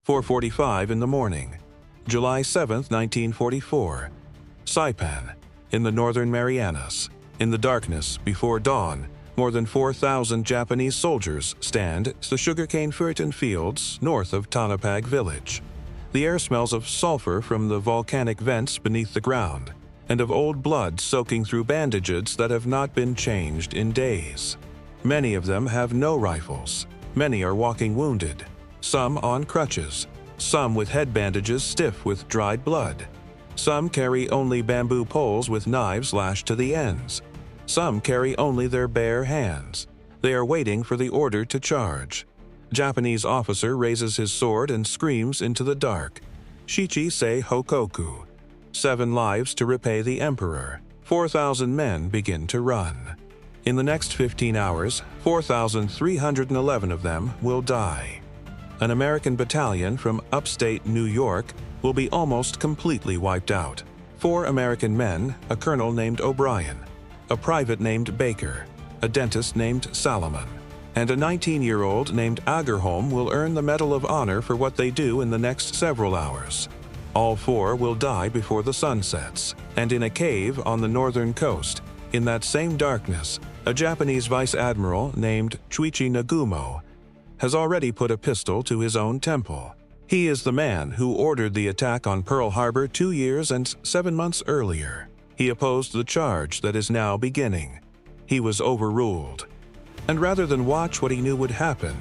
4:45 in the morning, July 7, 1944. Saipan, in the northern Marianas. In the darkness, before dawn, more than 4,000 Japanese soldiers stand in the sugarcane fields north of Tanapag village. The air smells of sulfur from the volcanic vents beneath the ground, and of old blood soaking through bandages that have not been changed in days. Many of them have no rifles. Many are walking wounded, some on crutches, some with head bandages stiff with dried blood. Some carry only bamboo poles with knives lashed to the ends. Some carry only their bare hands. They are waiting for the order to charge. Japanese officer raises his sword and screams into the dark. Shichi se hokoku. 7 lives to repay the emperor. 4,000 men begin to run. In the next 15 hours, 4,311 of them will die. An American battalion from upstate New York will be almost completely wiped out. 4 American men, a colonel named O'Brien, a private named Baker, a dentist named Salomon, and a 19-year-old named Agerholm will earn the Medal of Honor for what they do in the next several hours. All 4 will die before the sun sets, and in a cave on the northern coast. In that same darkness, a Japanese vice admiral named Chuichi Nagumo has already put a pistol to his own temple. He is the man who ordered the attack on Pearl Harbor 2 years and 7 months earlier. He opposed the charge that is now beginning. He was overruled. And rather than watch what he knew would happen,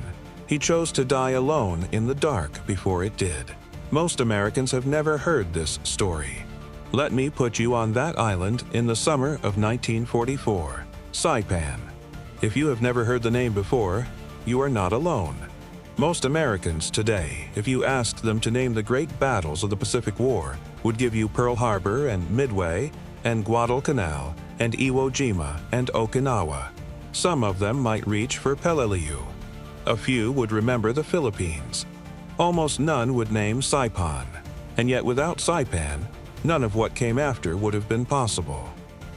he chose to die alone in the dark before it did. Most Americans have never heard this story. Let me put you on that island in the summer of 1944, Saipan. If you have never heard the name before, you are not alone. Most Americans today, if you asked them to name the great battles of the Pacific War, would give you Pearl Harbor and Midway and Guadalcanal and Iwo Jima and Okinawa. Some of them might reach for Peleliu. A few would remember the Philippines. Almost none would name Saipan. And yet without Saipan, none of what came after would have been possible.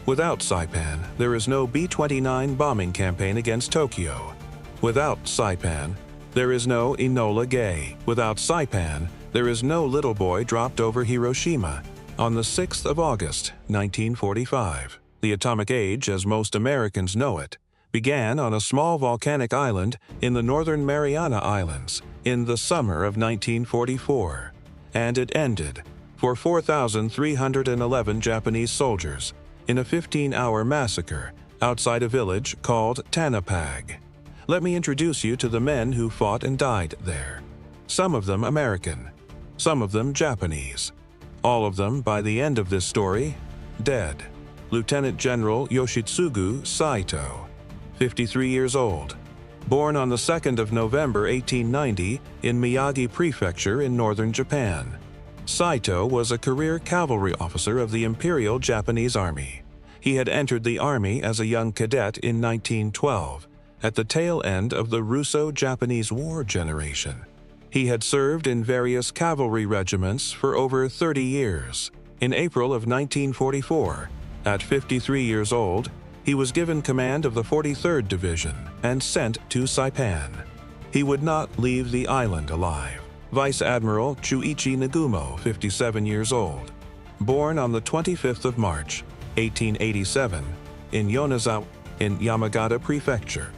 Without Saipan, there is no B-29 bombing campaign against Tokyo. Without Saipan, there is no Enola Gay. Without Saipan, there is no little boy dropped over Hiroshima on the 6th of August, 1945. The atomic age, as most Americans know it, began on a small volcanic island in the northern Mariana Islands in the summer of 1944, and it ended for 4,311 Japanese soldiers in a 15-hour massacre outside a village called Tanapag. Let me introduce you to the men who fought and died there. Some of them American, some of them Japanese. All of them, by the end of this story, dead. Lieutenant General Yoshitsugu Saito, 53 years old, born on the 2nd of November 1890 in Miyagi Prefecture in northern Japan. Saito was a career cavalry officer of the Imperial Japanese Army. He had entered the Army as a young cadet in 1912, at the tail end of the Russo-Japanese War generation. He had served in various cavalry regiments for over 30 years. In April of 1944, at 53 years old, he was given command of the 43rd Division and sent to Saipan. He would not leave the island alive. Vice Admiral Chuichi Nagumo, 57 years old, born on the 25th of March, 1887, in Yonezawa, in Yamagata Prefecture.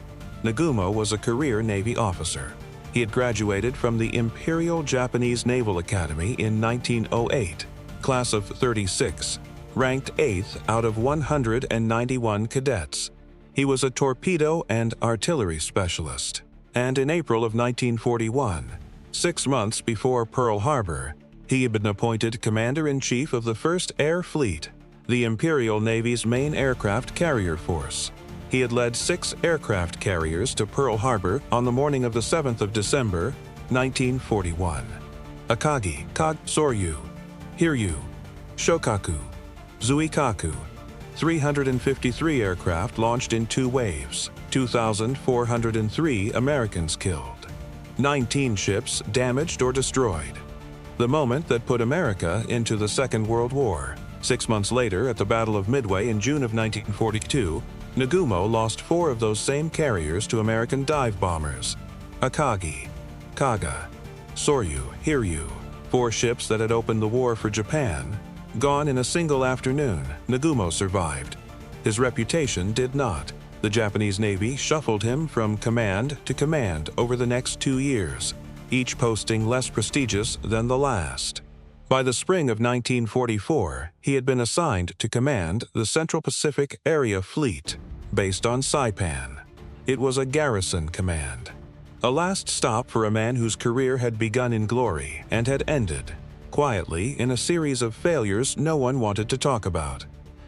Nagumo was a career Navy officer. He had graduated from the Imperial Japanese Naval Academy in 1908, class of 36, ranked 8th out of 191 cadets. He was a torpedo and artillery specialist, and in April of 1941, 6 months before Pearl Harbor, he had been appointed Commander-in-Chief of the 1st Air Fleet, the Imperial Navy's main aircraft carrier force. He had led 6 aircraft carriers to Pearl Harbor on the morning of the 7th of December, 1941. Akagi, Soryu, Hiryu, Shokaku, Zuikaku. 353 aircraft launched in 2 waves, 2,403 Americans killed. 19 ships damaged or destroyed. The moment that put America into the Second World War. 6 months later, at the Battle of Midway in June of 1942, Nagumo lost 4 of those same carriers to American dive bombers, Akagi, Kaga, Soryu, Hiryu, 4 ships that had opened the war for Japan. Gone in a single afternoon, Nagumo survived. His reputation did not. The Japanese Navy shuffled him from command to command over the next 2 years, each posting less prestigious than the last. By the spring of 1944, he had been assigned to command the Central Pacific Area Fleet, based on Saipan. It was a garrison command. A last stop for a man whose career had begun in glory and had ended, quietly, in a series of failures no one wanted to talk about.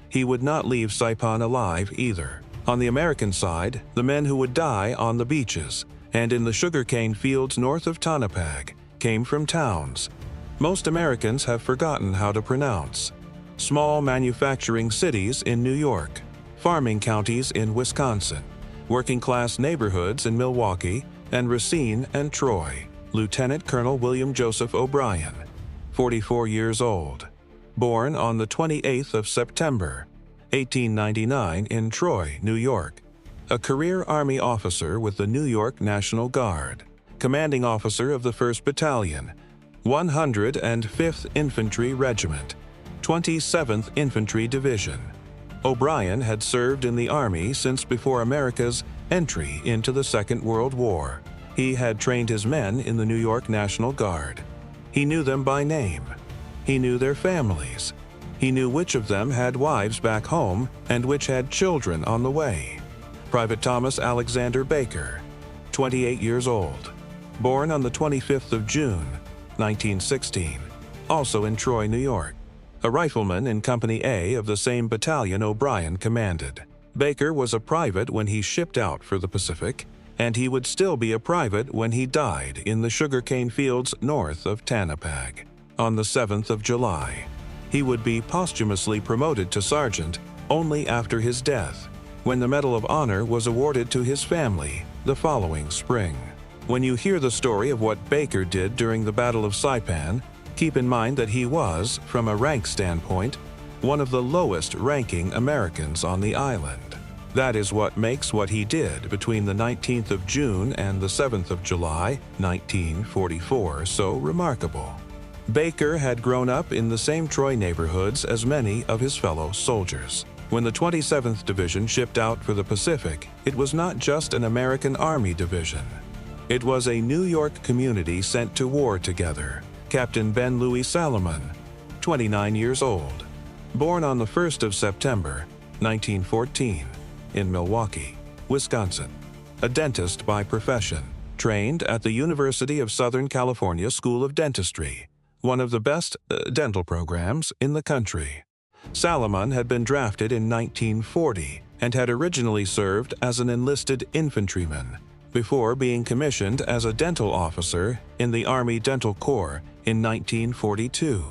He would not leave Saipan alive either. On the American side, the men who would die on the beaches and in the sugarcane fields north of Tanapag came from towns most Americans have forgotten how to pronounce. Small manufacturing cities in New York, farming counties in Wisconsin, working-class neighborhoods in Milwaukee and Racine and Troy. Lieutenant Colonel William Joseph O'Brien, 44 years old, born on the 28th of September, 1899 in Troy, New York, a career Army officer with the New York National Guard, commanding officer of the 1st Battalion, 105th Infantry Regiment, 27th Infantry Division. O'Brien had served in the Army since before America's entry into the Second World War. He had trained his men in the New York National Guard. He knew them by name. He knew their families. He knew which of them had wives back home and which had children on the way. Private Thomas Alexander Baker, 28 years old, born on the 25th of June, 1916, also in Troy, New York, a rifleman in Company A of the same battalion O'Brien commanded. Baker was a private when he shipped out for the Pacific, and he would still be a private when he died in the sugarcane fields north of Tanapag. On the 7th of July, he would be posthumously promoted to sergeant only after his death, when the Medal of Honor was awarded to his family the following spring. When you hear the story of what Baker did during the Battle of Saipan, keep in mind that he was, from a rank standpoint, one of the lowest-ranking Americans on the island. That is what makes what he did between the 19th of June and the 7th of July, 1944, so remarkable. Baker had grown up in the same Troy neighborhoods as many of his fellow soldiers. When the 27th Division shipped out for the Pacific, it was not just an American Army division. It was a New York community sent to war together. Captain Ben Louis Salomon, 29 years old, born on the 1st of September, 1914, in Milwaukee, Wisconsin, a dentist by profession, trained at the University of Southern California School of Dentistry, one of the best dental programs in the country. Salomon had been drafted in 1940 and had originally served as an enlisted infantryman before being commissioned as a dental officer in the Army Dental Corps in 1942.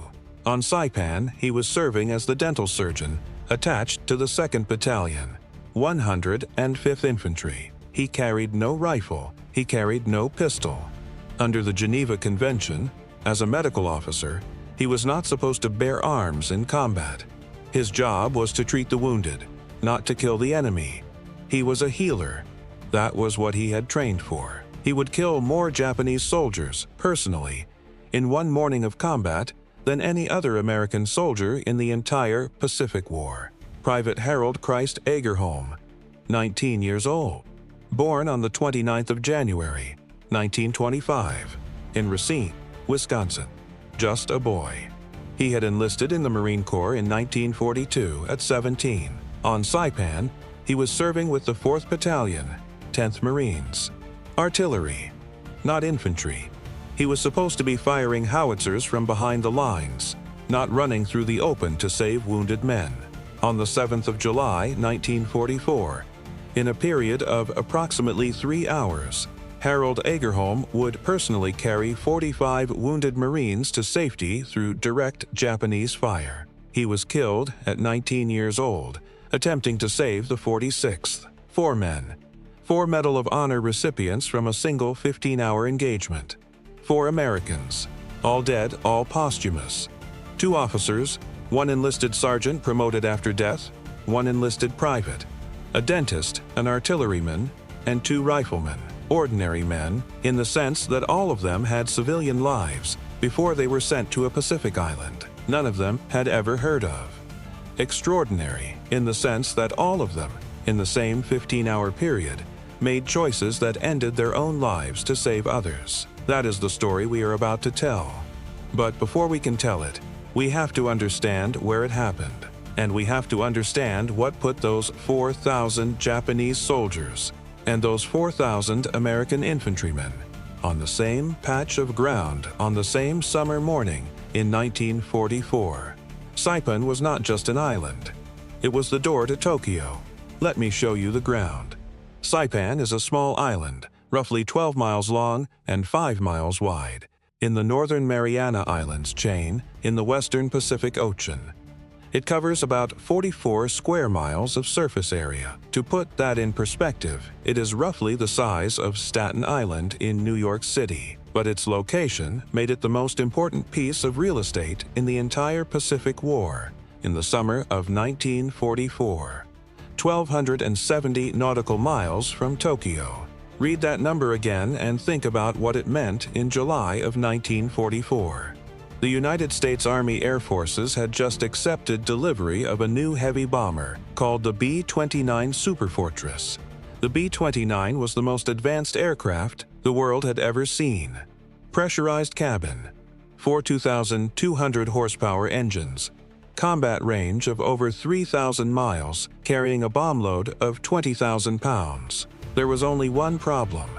On Saipan, he was serving as the dental surgeon attached to the 2nd Battalion, 105th Infantry. He carried no rifle, he carried no pistol. Under the Geneva Convention, as a medical officer, he was not supposed to bear arms in combat. His job was to treat the wounded, not to kill the enemy. He was a healer. That was what he had trained for. He would kill more Japanese soldiers, personally, in one morning of combat than any other American soldier in the entire Pacific War. Private Harold Christ Agerholm, 19 years old, born on the 29th of January, 1925, in Racine, Wisconsin, just a boy. He had enlisted in the Marine Corps in 1942 at 17. On Saipan, he was serving with the 4th Battalion, 10th Marines. Artillery, not infantry. He was supposed to be firing howitzers from behind the lines, not running through the open to save wounded men. On the 7th of July, 1944, in a period of approximately 3 hours, Harold Agerholm would personally carry 45 wounded Marines to safety through direct Japanese fire. He was killed at 19 years old, attempting to save the 46th. 4 men. 4 Medal of Honor recipients from a single 15-hour engagement. 4 Americans, all dead, all posthumous. 2 officers, 1 enlisted sergeant promoted after death, 1 enlisted private, a dentist, an artilleryman, and 2 riflemen. Ordinary men, in the sense that all of them had civilian lives before they were sent to a Pacific island none of them had ever heard of. Extraordinary, in the sense that all of them, in the same 15-hour period, made choices that ended their own lives to save others. That is the story we are about to tell. But before we can tell it, we have to understand where it happened. And we have to understand what put those 4,000 Japanese soldiers and those 4,000 American infantrymen on the same patch of ground on the same summer morning in 1944. Saipan was not just an island. It was the door to Tokyo. Let me show you the ground. Saipan is a small island, roughly 12 miles long and 5 miles wide, in the Northern Mariana Islands chain in the western Pacific Ocean. It covers about 44 square miles of surface area. To put that in perspective, it is roughly the size of Staten Island in New York City, but its location made it the most important piece of real estate in the entire Pacific War in the summer of 1944. 1,270 nautical miles from Tokyo. Read that number again and think about what it meant in July of 1944. The United States Army Air Forces had just accepted delivery of a new heavy bomber called the B-29 Superfortress. The B-29 was the most advanced aircraft the world had ever seen. Pressurized cabin, 4 2,200 horsepower engines, combat range of over 3,000 miles, carrying a bomb load of 20,000 pounds. There was only one problem.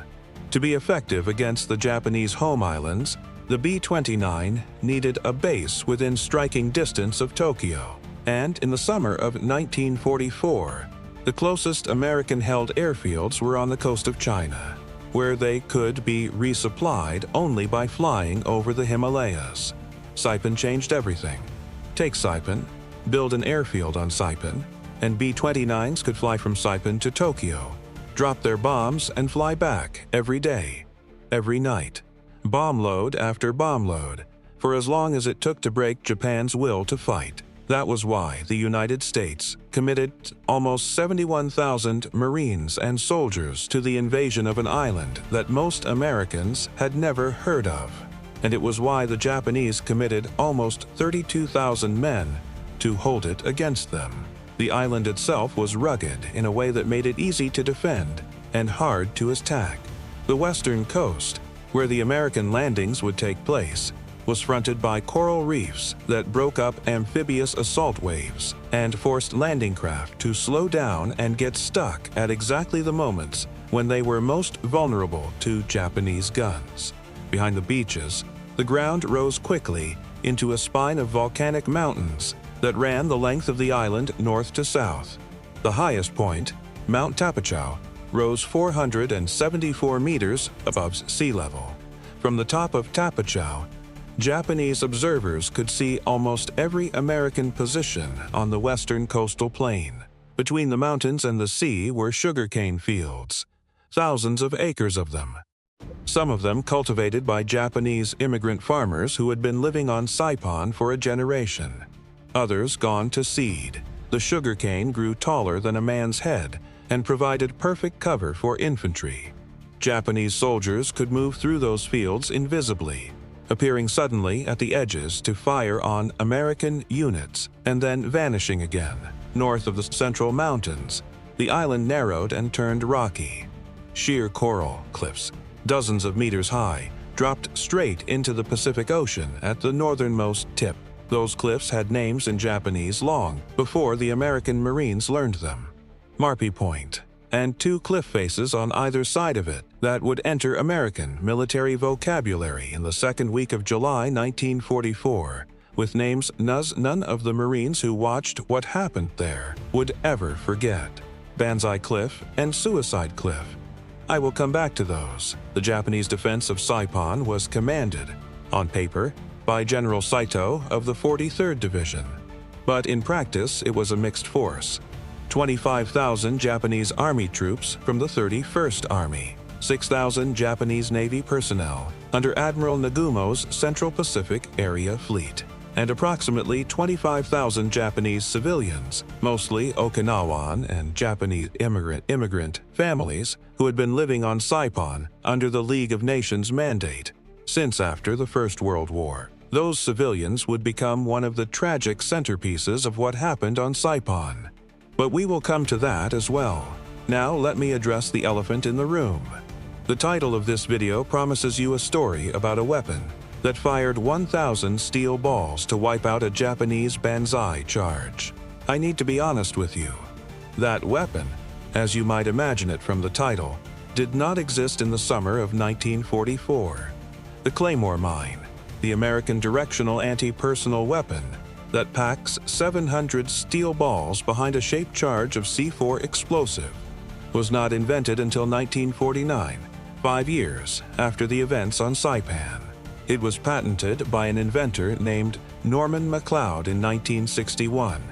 To be effective against the Japanese home islands, the B-29 needed a base within striking distance of Tokyo. And in the summer of 1944, the closest American-held airfields were on the coast of China, where they could be resupplied only by flying over the Himalayas. Saipan changed everything. Take Saipan, build an airfield on Saipan, and B-29s could fly from Saipan to Tokyo, drop their bombs and fly back every day, every night. Bomb load after bomb load, for as long as it took to break Japan's will to fight. That was why the United States committed almost 71,000 Marines and soldiers to the invasion of an island that most Americans had never heard of. And it was why the Japanese committed almost 32,000 men to hold it against them. The island itself was rugged in a way that made it easy to defend and hard to attack. The western coast, where the American landings would take place, was fronted by coral reefs that broke up amphibious assault waves and forced landing craft to slow down and get stuck at exactly the moments when they were most vulnerable to Japanese guns. Behind the beaches, the ground rose quickly into a spine of volcanic mountains that ran the length of the island north to south. The highest point, Mount Tapachau, rose 474 meters above sea level. From the top of Tapachau, Japanese observers could see almost every American position on the western coastal plain. Between the mountains and the sea were sugarcane fields, thousands of acres of them. Some of them cultivated by Japanese immigrant farmers who had been living on Saipan for a generation. Others gone to seed. The sugarcane grew taller than a man's head and provided perfect cover for infantry. Japanese soldiers could move through those fields invisibly, appearing suddenly at the edges to fire on American units and then vanishing again. North of the central mountains, the island narrowed and turned rocky. Sheer coral cliffs, dozens of meters high, dropped straight into the Pacific Ocean at the northernmost tip. Those cliffs had names in Japanese long before the American Marines learned them. Marpy Point, and 2 cliff faces on either side of it that would enter American military vocabulary in the second week of July 1944, with names none of the Marines who watched what happened there would ever forget. Banzai Cliff and Suicide Cliff. I will come back to those. The Japanese defense of Saipan was commanded, on paper, by General Saito of the 43rd Division. But in practice, it was a mixed force. 25,000 Japanese Army troops from the 31st Army, 6,000 Japanese Navy personnel under Admiral Nagumo's Central Pacific Area Fleet, and approximately 25,000 Japanese civilians, mostly Okinawan and Japanese immigrant families who had been living on Saipan under the League of Nations mandate. Since after the First World War, those civilians would become one of the tragic centerpieces of what happened on Saipan. But we will come to that as well. Now let me address the elephant in the room. The title of this video promises you a story about a weapon that fired 1,000 steel balls to wipe out a Japanese banzai charge. I need to be honest with you. That weapon, as you might imagine it from the title, did not exist in the summer of 1944. The Claymore mine, the American directional anti-personnel weapon that packs 700 steel balls behind a shaped charge of C4 explosive, was not invented until 1949, 5 years after the events on Saipan. It was patented by an inventor named Norman MacLeod in 1961.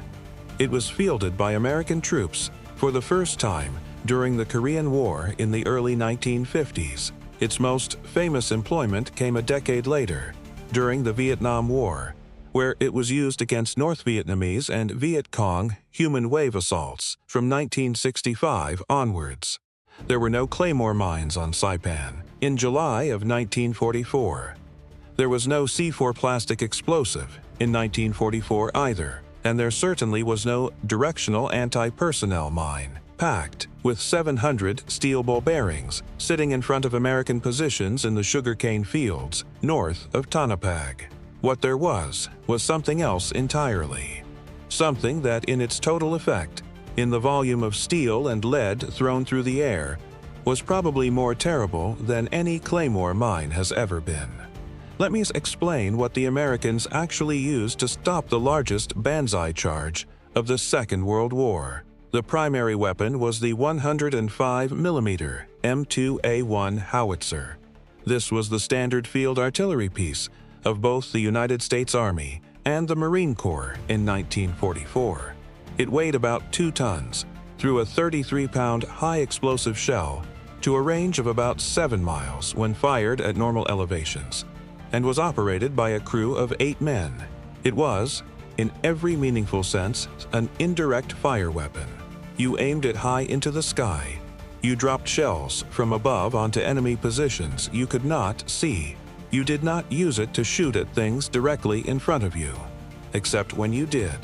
It was fielded by American troops for the first time during the Korean War in the early 1950s. Its most famous employment came a decade later, during the Vietnam War, where it was used against North Vietnamese and Viet Cong human wave assaults from 1965 onwards. There were no Claymore mines on Saipan in July of 1944. There was no C4 plastic explosive in 1944 either, and there certainly was no directional anti-personnel mine, packed with 700 steel ball bearings sitting in front of American positions in the sugarcane fields north of Tanapag. What there was something else entirely. Something that in its total effect, in the volume of steel and lead thrown through the air, was probably more terrible than any Claymore mine has ever been. Let me explain what the Americans actually used to stop the largest banzai charge of the Second World War. The primary weapon was the 105mm M2A1 howitzer. This was the standard field artillery piece of both the United States Army and the Marine Corps in 1944. It weighed about 2 tons, threw a 33-pound high-explosive shell to a range of about 7 miles when fired at normal elevations, and was operated by a crew of 8 men. It was, in every meaningful sense, an indirect fire weapon. You aimed it high into the sky. You dropped shells from above onto enemy positions you could not see. You did not use it to shoot at things directly in front of you, except when you did.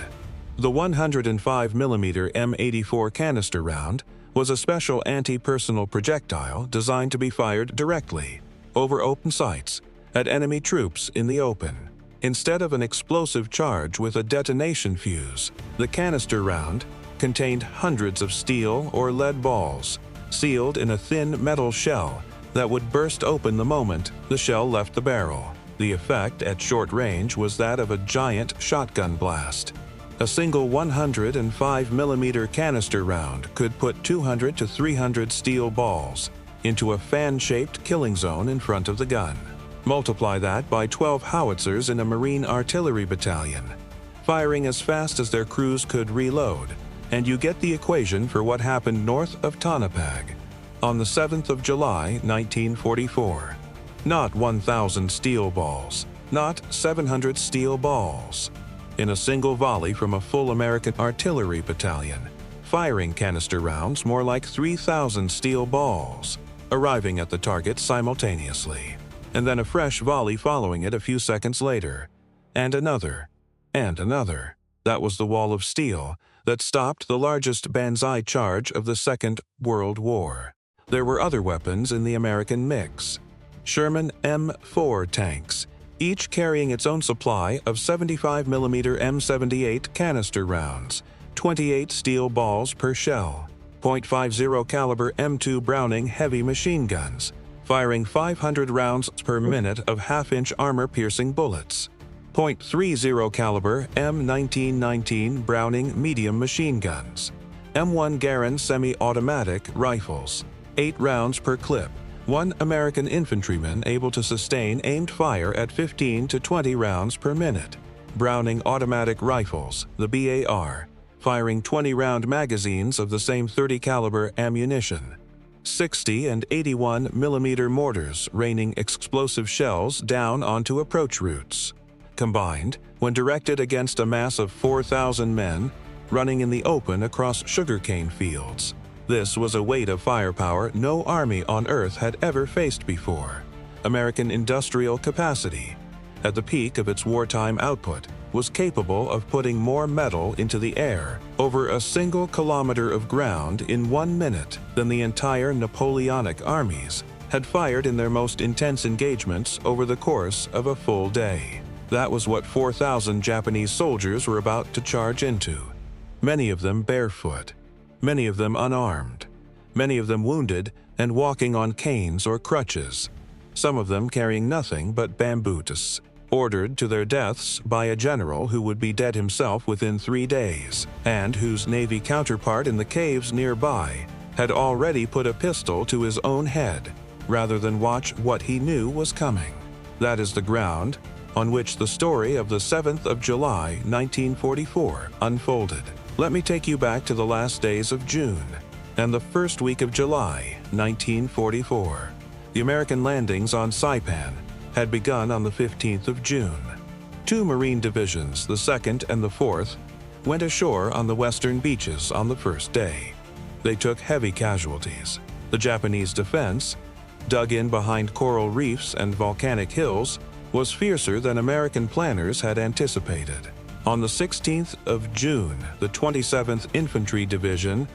The 105mm M84 canister round was a special anti-personnel projectile designed to be fired directly, over open sights, at enemy troops in the open. Instead of an explosive charge with a detonation fuse, the canister round contained hundreds of steel or lead balls, sealed in a thin metal shell that would burst open the moment the shell left the barrel. The effect at short range was that of a giant shotgun blast. A single 105mm canister round could put 200 to 300 steel balls into a fan-shaped killing zone in front of the gun. Multiply that by 12 howitzers in a Marine artillery battalion, firing as fast as their crews could reload, and you get the equation for what happened north of Tanapag on the 7th of July, 1944. Not 1,000 steel balls, not 700 steel balls. In a single volley from a full American artillery battalion, firing canister rounds more like 3,000 steel balls, arriving at the target simultaneously, and then a fresh volley following it a few seconds later, and another, and another. That was the wall of steel that stopped the largest banzai charge of the Second World War. There were other weapons in the American mix. Sherman M4 tanks, each carrying its own supply of 75mm M78 canister rounds, 28 steel balls per shell, .50 caliber M2 Browning heavy machine guns, firing 500 rounds per minute of half-inch armor-piercing bullets, .30 caliber M1919 Browning medium machine guns, M1 Garand semi-automatic rifles, 8 rounds per clip, 1 American infantryman able to sustain aimed fire at 15 to 20 rounds per minute, Browning automatic rifles, the BAR, firing 20-round magazines of the same 30 caliber ammunition, 60 and 81mm mortars raining explosive shells down onto approach routes, Combined, when directed against a mass of 4,000 men running in the open across sugarcane fields. This was a weight of firepower no army on Earth had ever faced before. American industrial capacity, at the peak of its wartime output, was capable of putting more metal into the air over a single kilometer of ground in 1 minute than the entire Napoleonic armies had fired in their most intense engagements over the course of a full day. That was what 4,000 Japanese soldiers were about to charge into. Many of them barefoot, many of them unarmed, many of them wounded and walking on canes or crutches, some of them carrying nothing but bambutus, ordered to their deaths by a general who would be dead himself within 3 days, and whose Navy counterpart in the caves nearby had already put a pistol to his own head rather than watch what he knew was coming. That is the ground on which the story of the 7th of July, 1944 unfolded. Let me take you back to the last days of June and the first week of July, 1944. The American landings on Saipan had begun on the 15th of June. 2 Marine divisions, the 2nd and the 4th, went ashore on the western beaches on the first day. They took heavy casualties. The Japanese defense, dug in behind coral reefs and volcanic hills, was fiercer than American planners had anticipated. On the 16th of June, the 27th Infantry Division,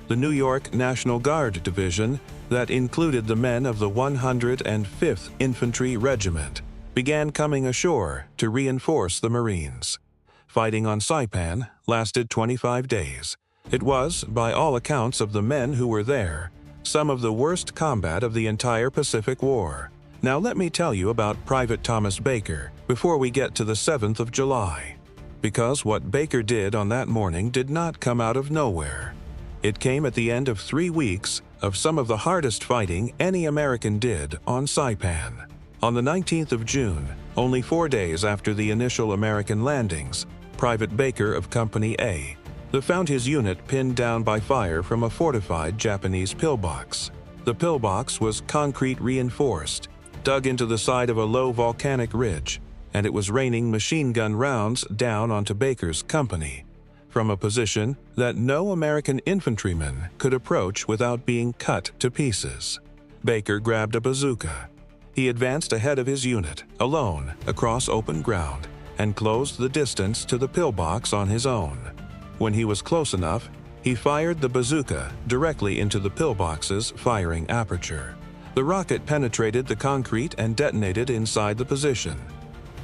the New York National Guard Division that included the men of the 105th Infantry Regiment, began coming ashore to reinforce the Marines. Fighting on Saipan lasted 25 days. It was, by all accounts of the men who were there, some of the worst combat of the entire Pacific War. Now let me tell you about Private Thomas Baker before we get to the 7th of July. Because what Baker did on that morning did not come out of nowhere. It came at the end of 3 weeks of some of the hardest fighting any American did on Saipan. On the 19th of June, only 4 days after the initial American landings, Private Baker of Company A found his unit pinned down by fire from a fortified Japanese pillbox. The pillbox was concrete reinforced, dug into the side of a low volcanic ridge, and it was raining machine gun rounds down onto Baker's company, from a position that no American infantryman could approach without being cut to pieces. Baker grabbed a bazooka. He advanced ahead of his unit, alone, across open ground, and closed the distance to the pillbox on his own. When he was close enough, he fired the bazooka directly into the pillbox's firing aperture. The rocket penetrated the concrete and detonated inside the position.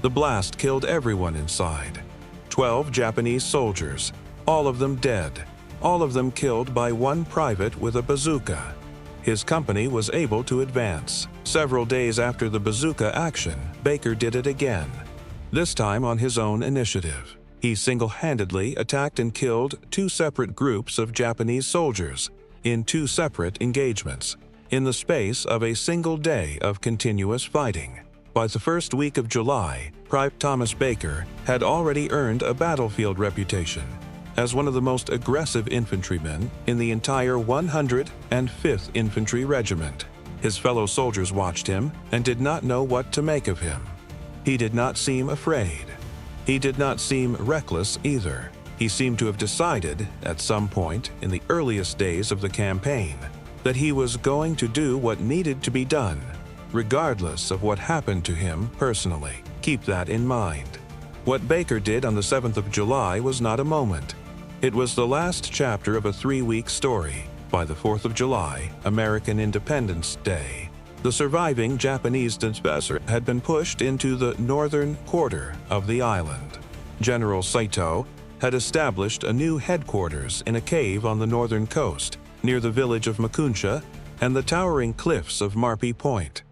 The blast killed everyone inside. 12 Japanese soldiers, all of them dead, all of them killed by one private with a bazooka. His company was able to advance. Several days after the bazooka action, Baker did it again, this time on his own initiative. He single-handedly attacked and killed 2 separate groups of Japanese soldiers in 2 separate engagements, in the space of a single day of continuous fighting. By the first week of July, Private Thomas Baker had already earned a battlefield reputation as one of the most aggressive infantrymen in the entire 105th Infantry Regiment. His fellow soldiers watched him and did not know what to make of him. He did not seem afraid. He did not seem reckless either. He seemed to have decided, at some point in the earliest days of the campaign, that he was going to do what needed to be done, regardless of what happened to him personally. Keep that in mind. What Baker did on the 7th of July was not a moment. It was the last chapter of a 3-week story. By the 4th of July, American Independence Day, the surviving Japanese disperser had been pushed into the northern quarter of the island. General Saito had established a new headquarters in a cave on the northern coast, near the village of Makunsha and the towering cliffs of Marpi Point.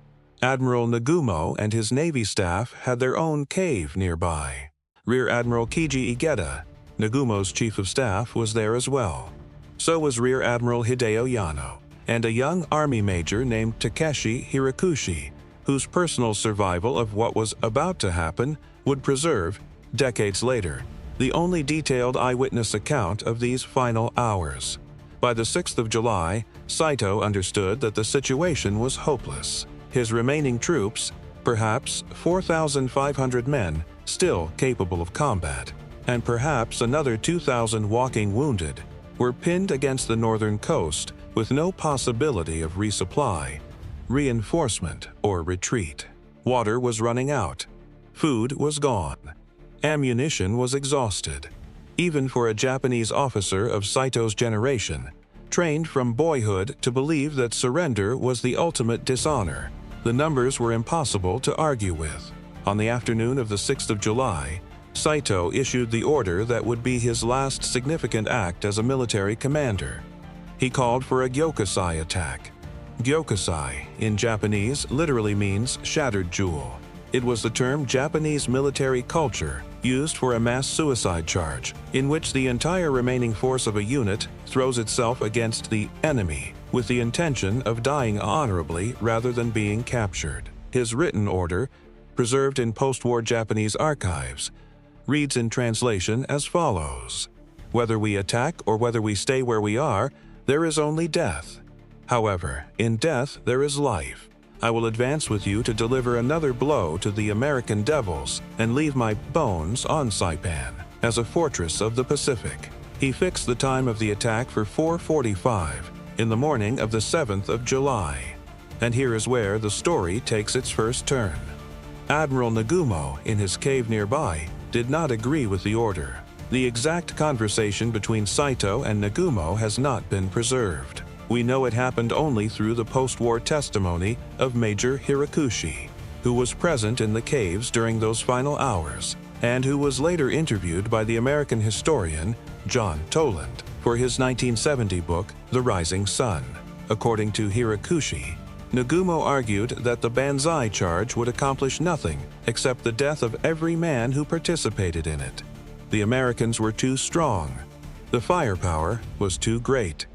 Admiral Nagumo and his Navy staff had their own cave nearby. Rear Admiral Kiji Igeda, Nagumo's chief of staff, was there as well. So was Rear Admiral Hideo Yano, and a young Army major named Takeshi Hirakushi, whose personal survival of what was about to happen would preserve, decades later, the only detailed eyewitness account of these final hours. By the 6th of July, Saito understood that the situation was hopeless. His remaining troops, perhaps 4,500 men, still capable of combat, and perhaps another 2,000 walking wounded, were pinned against the northern coast with no possibility of resupply, reinforcement, or retreat. Water was running out. Food was gone. Ammunition was exhausted. Even for a Japanese officer of Saito's generation, trained from boyhood to believe that surrender was the ultimate dishonor, the numbers were impossible to argue with. On the afternoon of the 6th of July, Saito issued the order that would be his last significant act as a military commander. He called for a gyokusai attack. Gyokusai, in Japanese, literally means shattered jewel. It was the term Japanese military culture used for a mass suicide charge, in which the entire remaining force of a unit throws itself against the enemy with the intention of dying honorably rather than being captured. His written order, preserved in post-war Japanese archives, reads in translation as follows: "Whether we attack or whether we stay where we are, there is only death. However, in death there is life. I will advance with you to deliver another blow to the American devils and leave my bones on Saipan as a fortress of the Pacific." He fixed the time of the attack for 4:45 in the morning of the 7th of July. And here is where the story takes its first turn. Admiral Nagumo, in his cave nearby, did not agree with the order. The exact conversation between Saito and Nagumo has not been preserved. We know it happened only through the post-war testimony of Major Hirakushi, who was present in the caves during those final hours, and who was later interviewed by the American historian John Toland for his 1970 book, The Rising Sun. According to Hirakushi, Nagumo argued that the banzai charge would accomplish nothing except the death of every man who participated in it. The Americans were too strong. The firepower was too great.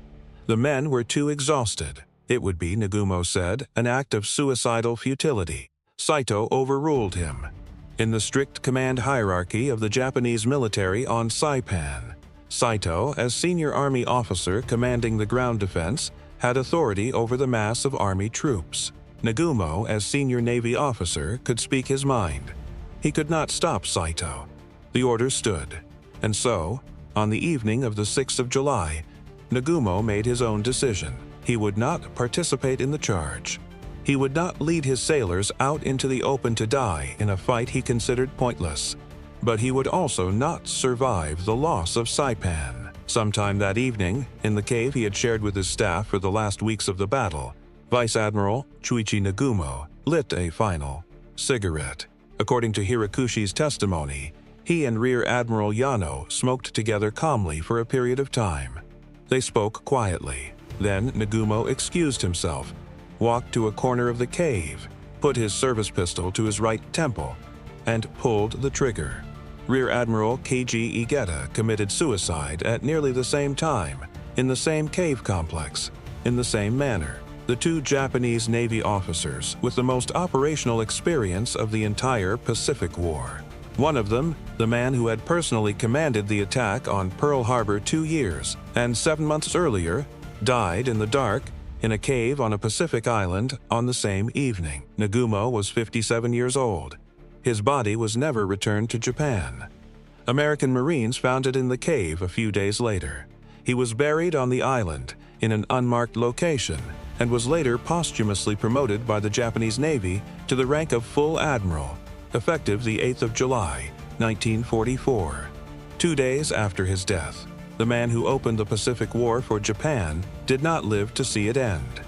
The men were too exhausted. It would be, Nagumo said, an act of suicidal futility. Saito overruled him. In the strict command hierarchy of the Japanese military on Saipan, Saito, as senior army officer commanding the ground defense, had authority over the mass of army troops. Nagumo, as senior Navy officer, could speak his mind. He could not stop Saito. The order stood. And so, on the evening of the 6th of July, Nagumo made his own decision. He would not participate in the charge. He would not lead his sailors out into the open to die in a fight he considered pointless. But he would also not survive the loss of Saipan. Sometime that evening, in the cave he had shared with his staff for the last weeks of the battle, Vice Admiral Chuichi Nagumo lit a final cigarette. According to Hirakushi's testimony, he and Rear Admiral Yano smoked together calmly for a period of time. They spoke quietly. Then Nagumo excused himself, walked to a corner of the cave, put his service pistol to his right temple, and pulled the trigger. Rear Admiral Keiji Igeta committed suicide at nearly the same time, in the same cave complex, in the same manner. The two Japanese Navy officers with the most operational experience of the entire Pacific War. One of them, the man who had personally commanded the attack on Pearl Harbor 2 years and 7 months earlier, died in the dark in a cave on a Pacific island on the same evening. Nagumo was 57 years old. His body was never returned to Japan. American Marines found it in the cave a few days later. He was buried on the island in an unmarked location and was later posthumously promoted by the Japanese Navy to the rank of full admiral, effective the 8th of July, 1944. 2 days after his death, the man who opened the Pacific War for Japan did not live to see it end.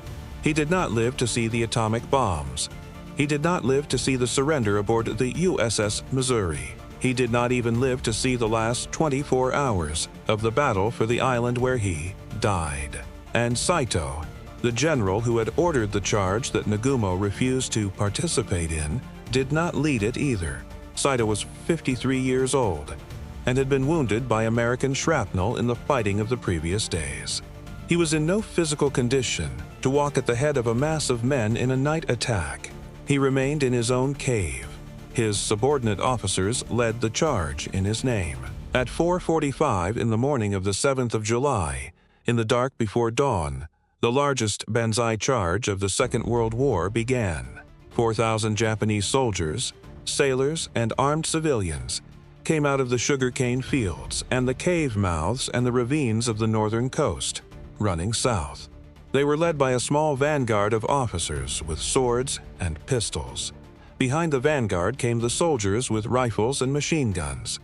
He did not live to see the atomic bombs. He did not live to see the surrender aboard the USS Missouri. He did not even live to see the last 24 hours of the battle for the island where he died. And Saito, the general who had ordered the charge that Nagumo refused to participate in, did not lead it either. Saito was 53 years old and had been wounded by American shrapnel in the fighting of the previous days. He was in no physical condition to walk at the head of a mass of men in a night attack. He remained in his own cave. His subordinate officers led the charge in his name. At 4:45 in the morning of the 7th of July, in the dark before dawn, the largest banzai charge of the Second World War began. 4,000 Japanese soldiers, sailors, and armed civilians came out of the sugarcane fields and the cave mouths and the ravines of the northern coast, running south. They were led by a small vanguard of officers with swords and pistols. Behind the vanguard came the soldiers with rifles and machine guns.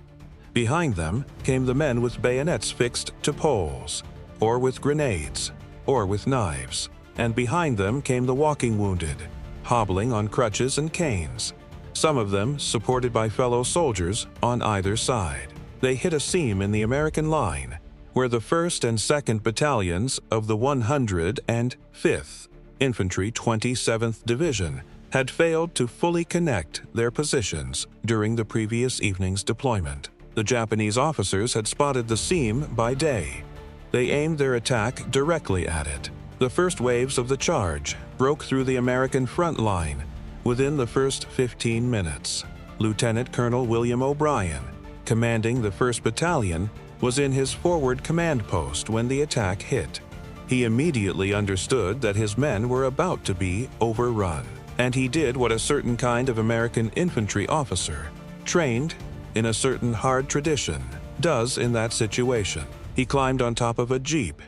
Behind them came the men with bayonets fixed to poles, or with grenades, or with knives. And behind them came the walking wounded, hobbling on crutches and canes, some of them supported by fellow soldiers on either side. They hit a seam in the American line, where the 1st and 2nd Battalions of the 105th Infantry 27th Division had failed to fully connect their positions during the previous evening's deployment. The Japanese officers had spotted the seam by day. They aimed their attack directly at it. The first waves of the charge broke through the American front line within the first 15 minutes. Lieutenant Colonel William O'Brien, commanding the 1st Battalion, was in his forward command post when the attack hit. He immediately understood that his men were about to be overrun, and he did what a certain kind of American infantry officer, trained in a certain hard tradition, does in that situation. He climbed on top of a jeep.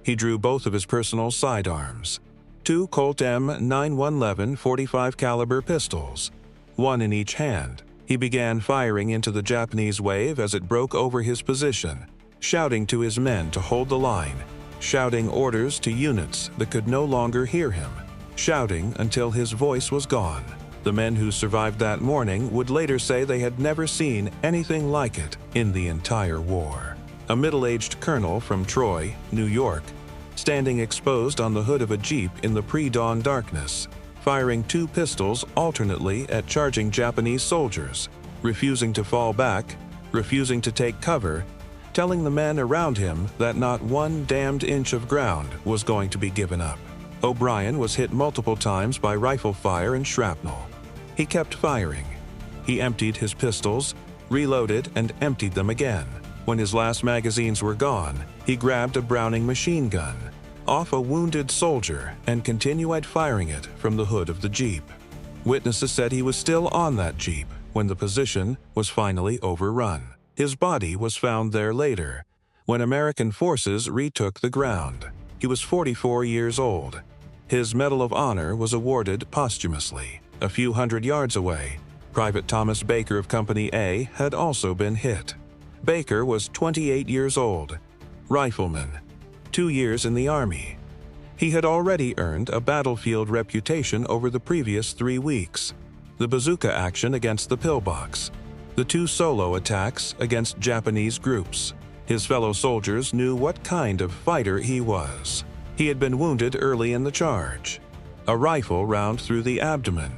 He drew both of his personal sidearms, 2 Colt M9111 45 caliber pistols, one in each hand. He began firing into the Japanese wave as it broke over his position, shouting to his men to hold the line, shouting orders to units that could no longer hear him, shouting until his voice was gone. The men who survived that morning would later say they had never seen anything like it in the entire war. A middle-aged colonel from Troy, New York, standing exposed on the hood of a jeep in the pre-dawn darkness, firing 2 pistols alternately at charging Japanese soldiers, refusing to fall back, refusing to take cover, telling the men around him that not one damned inch of ground was going to be given up. O'Brien was hit multiple times by rifle fire and shrapnel. He kept firing. He emptied his pistols, reloaded, and emptied them again. When his last magazines were gone, he grabbed a Browning machine gun off a wounded soldier and continued firing it from the hood of the jeep. Witnesses said he was still on that jeep when the position was finally overrun. His body was found there later, when American forces retook the ground. He was 44 years old. His Medal of Honor was awarded posthumously. A few hundred yards away, Private Thomas Baker of Company A had also been hit. Baker was 28 years old, rifleman, 2 years in the Army. He had already earned a battlefield reputation over the previous 3 weeks. The bazooka action against the pillbox, the 2 solo attacks against Japanese groups. His fellow soldiers knew what kind of fighter he was. He had been wounded early in the charge, a rifle round through the abdomen.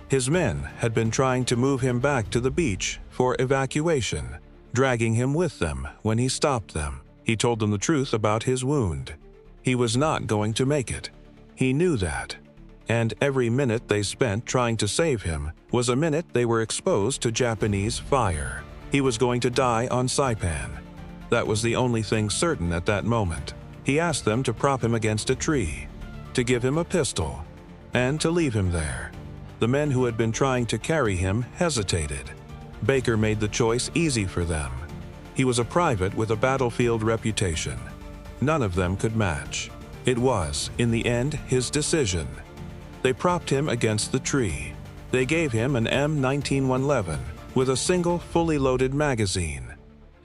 His men had been trying to move him back to the beach for evacuation, dragging him with them when he stopped them. He told them the truth about his wound. He was not going to make it. He knew that. And every minute they spent trying to save him was a minute they were exposed to Japanese fire. He was going to die on Saipan. That was the only thing certain at that moment. He asked them to prop him against a tree, to give him a pistol, and to leave him there. The men who had been trying to carry him hesitated. Baker made the choice easy for them. He was a private with a battlefield reputation. None of them could match. It was, in the end, his decision. They propped him against the tree. They gave him an M1911 with a single fully loaded magazine,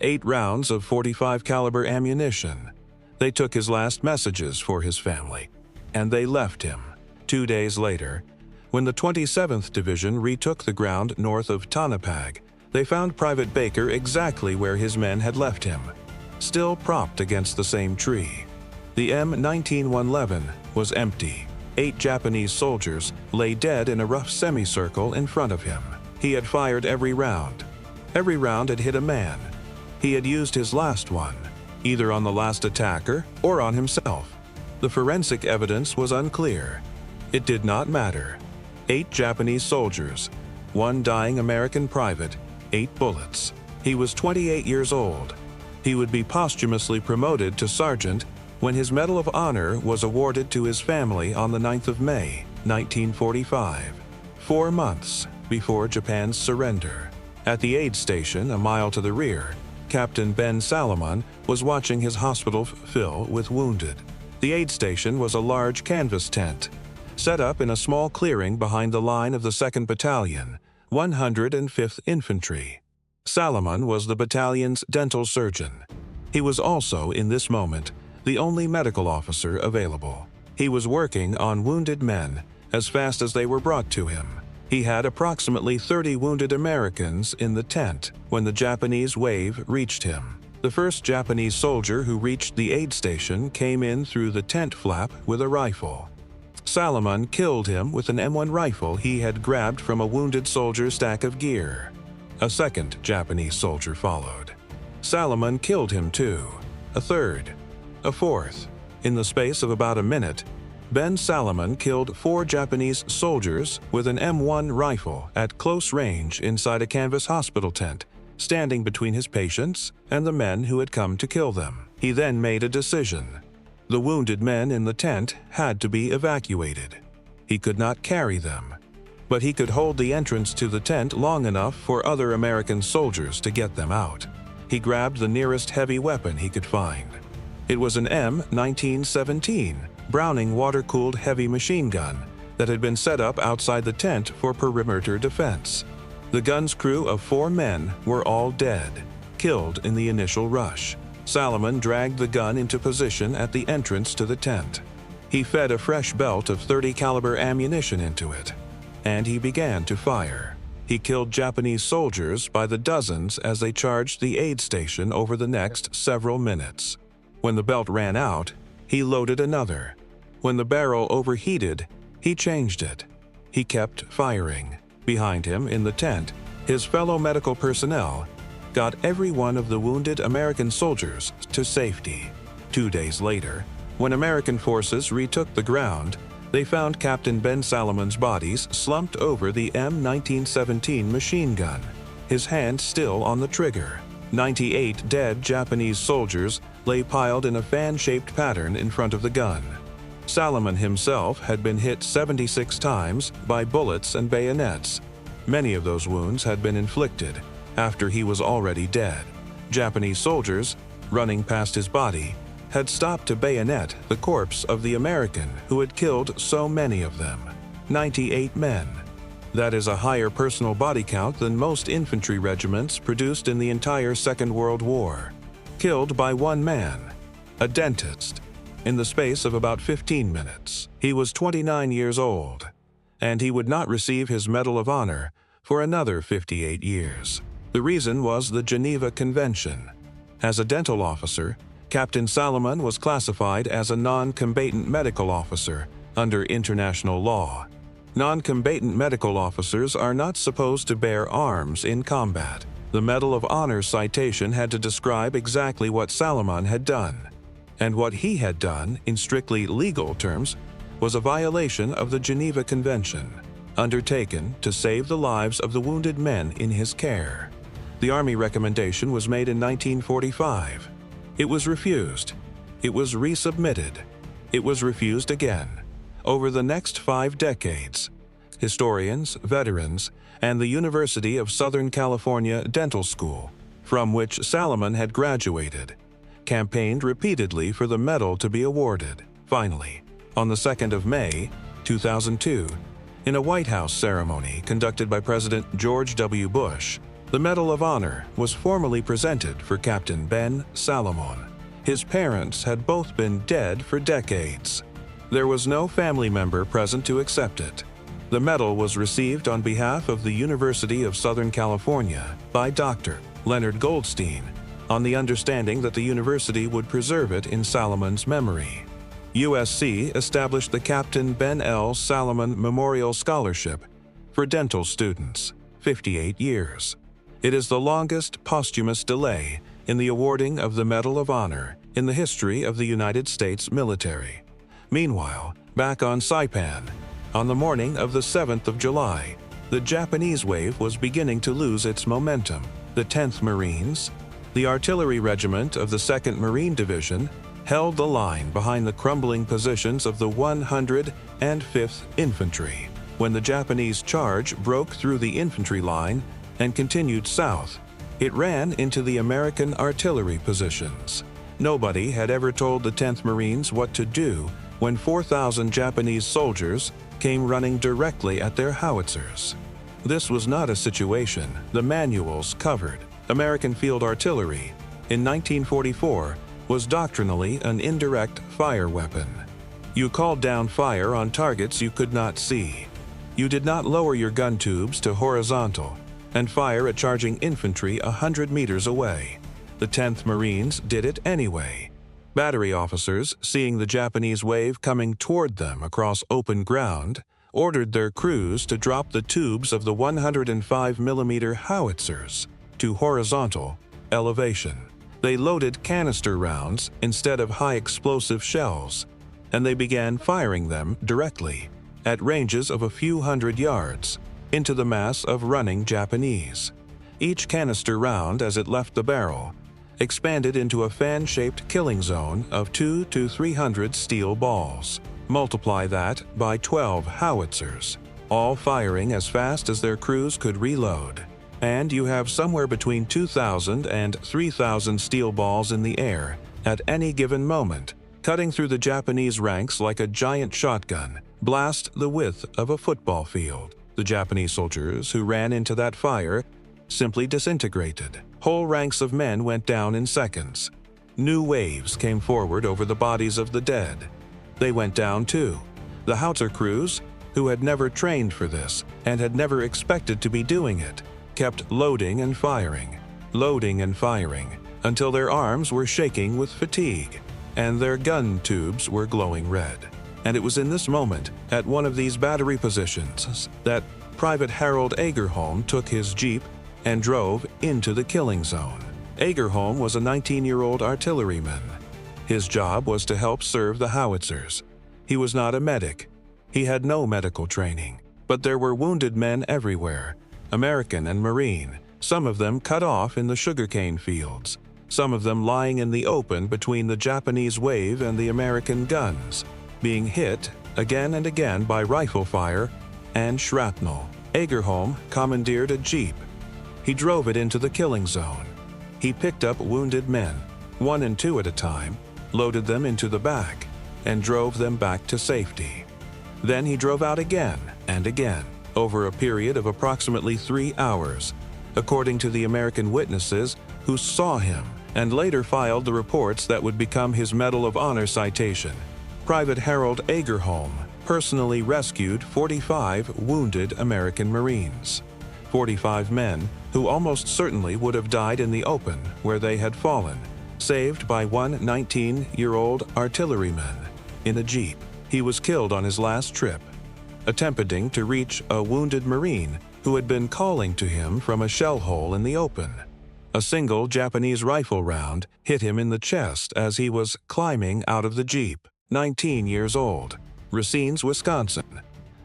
8 rounds of 45 caliber ammunition. They took his last messages for his family, and they left him. 2 days later, when the 27th Division retook the ground north of Tanapag, they found Private Baker exactly where his men had left him, still propped against the same tree. The M1911 was empty. 8 Japanese soldiers lay dead in a rough semicircle in front of him. He had fired every round. Every round had hit a man. He had used his last one, either on the last attacker or on himself. The forensic evidence was unclear. It did not matter. 8 Japanese soldiers, 1 dying American private, 8 bullets. He was 28 years old. He would be posthumously promoted to sergeant when his Medal of Honor was awarded to his family on the 9th of May, 1945, 4 months before Japan's surrender. At the aid station a mile to the rear, Captain Ben Salomon was watching his hospital fill with wounded. The aid station was a large canvas tent, set up in a small clearing behind the line of the 2nd Battalion, 105th Infantry. Salomon was the battalion's dental surgeon. He was also, in this moment, the only medical officer available. He was working on wounded men as fast as they were brought to him. He had approximately 30 wounded Americans in the tent when the Japanese wave reached him. The first Japanese soldier who reached the aid station came in through the tent flap with a rifle. Salomon killed him with an M1 rifle he had grabbed from a wounded soldier's stack of gear. A second Japanese soldier followed. Salomon killed him too. A third. A fourth. In the space of about a minute, Ben Salomon killed 4 Japanese soldiers with an M1 rifle at close range inside a canvas hospital tent, standing between his patients and the men who had come to kill them. He then made a decision. The wounded men in the tent had to be evacuated. He could not carry them, but he could hold the entrance to the tent long enough for other American soldiers to get them out. He grabbed the nearest heavy weapon he could find. It was an M1917 Browning water-cooled heavy machine gun that had been set up outside the tent for perimeter defense. The gun's crew of 4 men were all dead, killed in the initial rush. Salomon dragged the gun into position at the entrance to the tent. He fed a fresh belt of .30 caliber ammunition into it, and he began to fire. He killed Japanese soldiers by the dozens as they charged the aid station over the next several minutes. When the belt ran out, he loaded another. When the barrel overheated, he changed it. He kept firing. Behind him, in the tent, his fellow medical personnel got every one of the wounded American soldiers to safety. 2 days later, when American forces retook the ground, they found Captain Ben Salomon's bodies slumped over the M1917 machine gun, his hand still on the trigger. 98 dead Japanese soldiers lay piled in a fan-shaped pattern in front of the gun. Salomon himself had been hit 76 times by bullets and bayonets. Many of those wounds had been inflicted after he was already dead. Japanese soldiers, running past his body, had stopped to bayonet the corpse of the American who had killed so many of them. 98 men. That is a higher personal body count than most infantry regiments produced in the entire Second World War. Killed by one man, a dentist, in the space of about 15 minutes. He was 29 years old, and he would not receive his Medal of Honor for another 58 years. The reason was the Geneva Convention. As a dental officer, Captain Salomon was classified as a non-combatant medical officer under international law. Non-combatant medical officers are not supposed to bear arms in combat. The Medal of Honor citation had to describe exactly what Salomon had done, and what he had done, in strictly legal terms, was a violation of the Geneva Convention, undertaken to save the lives of the wounded men in his care. The Army recommendation was made in 1945. It was refused. It was resubmitted. It was refused again. Over the next 5 decades, historians, veterans, and the University of Southern California Dental School, from which Salomon had graduated, campaigned repeatedly for the medal to be awarded. Finally, on the 2nd of May, 2002, in a White House ceremony conducted by President George W. Bush, the Medal of Honor was formally presented for Captain Ben Salomon. His parents had both been dead for decades. There was no family member present to accept it. The medal was received on behalf of the University of Southern California by Dr. Leonard Goldstein, on the understanding that the university would preserve it in Salomon's memory. USC established the Captain Ben L. Salomon Memorial Scholarship for dental students, 58 years. It is the longest posthumous delay in the awarding of the Medal of Honor in the history of the United States military. Meanwhile, back on Saipan, on the morning of the 7th of July, the Japanese wave was beginning to lose its momentum. The 10th Marines, the artillery regiment of the 2nd Marine Division, held the line behind the crumbling positions of the 105th Infantry. when the Japanese charge broke through the infantry line and continued south. It ran into the American artillery positions. Nobody had ever told the 10th Marines what to do when 4,000 Japanese soldiers came running directly at their howitzers. This was not a situation the manuals covered. American field artillery in 1944 was doctrinally an indirect fire weapon. You called down fire on targets you could not see. You did not lower your gun tubes to horizontal and fire at charging infantry 100 meters away. The 10th Marines did it anyway. Battery officers, seeing the Japanese wave coming toward them across open ground, ordered their crews to drop the tubes of the 105mm howitzers to horizontal elevation. They loaded canister rounds instead of high-explosive shells, and they began firing them directly, at ranges of a few hundred yards, into the mass of running Japanese. Each canister round, as it left the barrel, expanded into a fan-shaped killing zone of 200 to 300 steel balls. Multiply that by 12 howitzers, all firing as fast as their crews could reload, and you have somewhere between 2,000 and 3,000 steel balls in the air at any given moment, cutting through the Japanese ranks like a giant shotgun, blast the width of a football field. The Japanese soldiers who ran into that fire simply disintegrated. Whole ranks of men went down in seconds. New waves came forward over the bodies of the dead. They went down too. The howitzer crews, who had never trained for this and had never expected to be doing it, kept loading and firing, until their arms were shaking with fatigue and their gun tubes were glowing red. And it was in this moment, at one of these battery positions, that Private Harold Agerholm took his jeep and drove into the killing zone. Agerholm was a 19-year-old artilleryman. His job was to help serve the howitzers. He was not a medic. He had no medical training. But there were wounded men everywhere, American and Marine, some of them cut off in the sugarcane fields, some of them lying in the open between the Japanese wave and the American guns, being hit again and again by rifle fire and shrapnel. Agerholm commandeered a jeep. He drove it into the killing zone. He picked up wounded men, 1 and 2 at a time, loaded them into the back, and drove them back to safety. Then he drove out again and again, over a period of approximately 3 hours, according to the American witnesses who saw him and later filed the reports that would become his Medal of Honor citation. Private Harold Agerholm personally rescued 45 wounded American Marines, 45 men who almost certainly would have died in the open where they had fallen, saved by one 19-year-old artilleryman in a jeep. He was killed on his last trip, attempting to reach a wounded Marine who had been calling to him from a shell hole in the open. A single Japanese rifle round hit him in the chest as he was climbing out of the jeep. 19 years old, Racines, Wisconsin.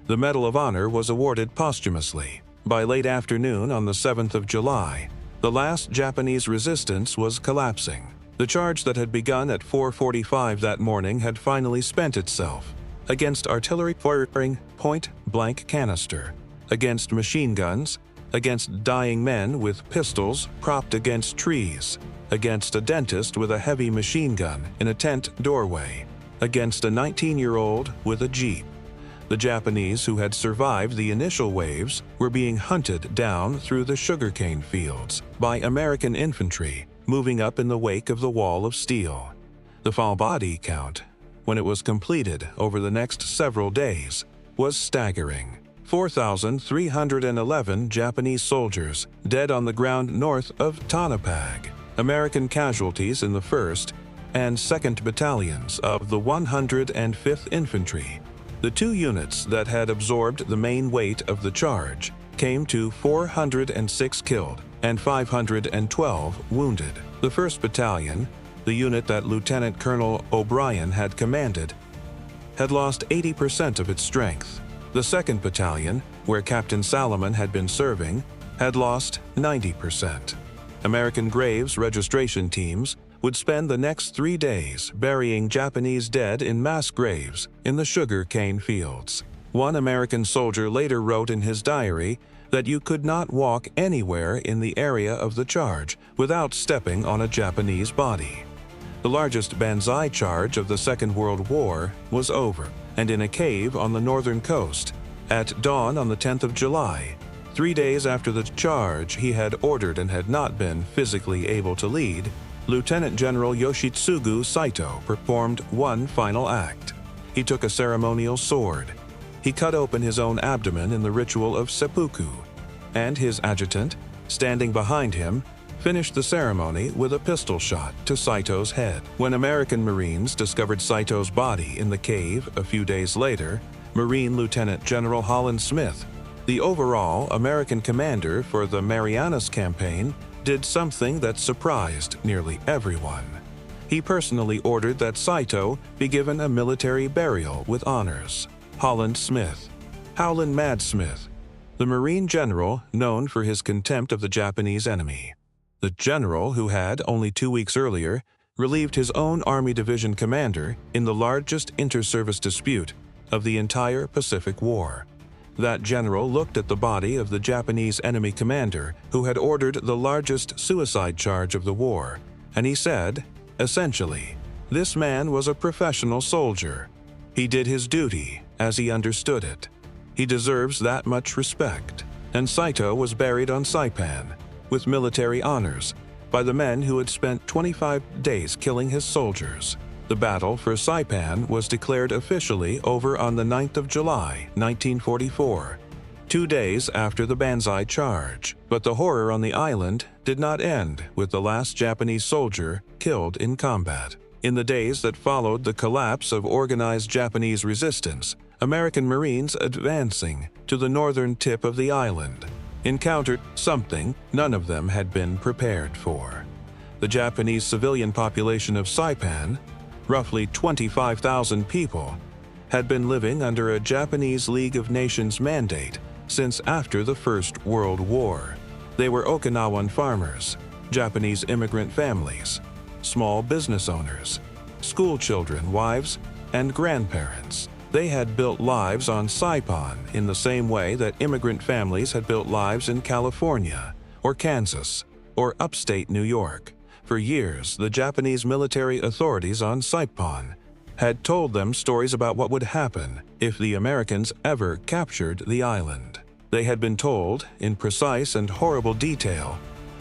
The Medal of Honor was awarded posthumously. By late afternoon on the 7th of July, the last Japanese resistance was collapsing. The charge that had begun at 4:45 that morning had finally spent itself against artillery firing point-blank canister, against machine guns, against dying men with pistols propped against trees, against a dentist with a heavy machine gun in a tent doorway, against a 19-year-old with a jeep. The Japanese who had survived the initial waves were being hunted down through the sugarcane fields by American infantry moving up in the wake of the wall of steel. The fall body count, when it was completed over the next several days, was staggering. 4,311 Japanese soldiers dead on the ground north of Tanapag. American casualties in the 1st and 2nd Battalions of the 105th Infantry. The 2 units that had absorbed the main weight of the charge came to 406 killed and 512 wounded. The 1st Battalion, the unit that Lieutenant Colonel O'Brien had commanded, had lost 80% of its strength. The 2nd Battalion, where Captain Salomon had been serving, had lost 90%. American Graves registration teams would spend the next 3 days burying Japanese dead in mass graves in the sugar cane fields. One American soldier later wrote in his diary that you could not walk anywhere in the area of the charge without stepping on a Japanese body. The largest banzai charge of the Second World War was over, and in a cave on the northern coast, at dawn on the 10th of July, 3 days after the charge he had ordered and had not been physically able to lead, Lieutenant General Yoshitsugu Saito performed one final act. He took a ceremonial sword. He cut open his own abdomen in the ritual of seppuku, and his adjutant, standing behind him, finished the ceremony with a pistol shot to Saito's head. When American Marines discovered Saito's body in the cave a few days later, Marine Lieutenant General Holland Smith, the overall American commander for the Marianas Campaign, did something that surprised nearly everyone. He personally ordered that Saito be given a military burial with honors. Holland Smith, Howlin' Mad Smith, the Marine general known for his contempt of the Japanese enemy. The general who had, only 2 weeks earlier, relieved his own Army Division commander in the largest inter-service dispute of the entire Pacific War. That general looked at the body of the Japanese enemy commander who had ordered the largest suicide charge of the war, and he said, essentially, this man was a professional soldier. He did his duty as he understood it. He deserves that much respect. And Saito was buried on Saipan, with military honors, by the men who had spent 25 days killing his soldiers. The battle for Saipan was declared officially over on the 9th of July, 1944, 2 days after the banzai charge. But the horror on the island did not end with the last Japanese soldier killed in combat. In the days that followed the collapse of organized Japanese resistance, American Marines advancing to the northern tip of the island encountered something none of them had been prepared for. The Japanese civilian population of Saipan, roughly 25,000 people, had been living under a Japanese League of Nations mandate since after the First World War. They were Okinawan farmers, Japanese immigrant families, small business owners, school children, wives, and grandparents. They had built lives on Saipan in the same way that immigrant families had built lives in California, or Kansas, or upstate New York. For years, the Japanese military authorities on Saipan had told them stories about what would happen if the Americans ever captured the island. They had been told, in precise and horrible detail,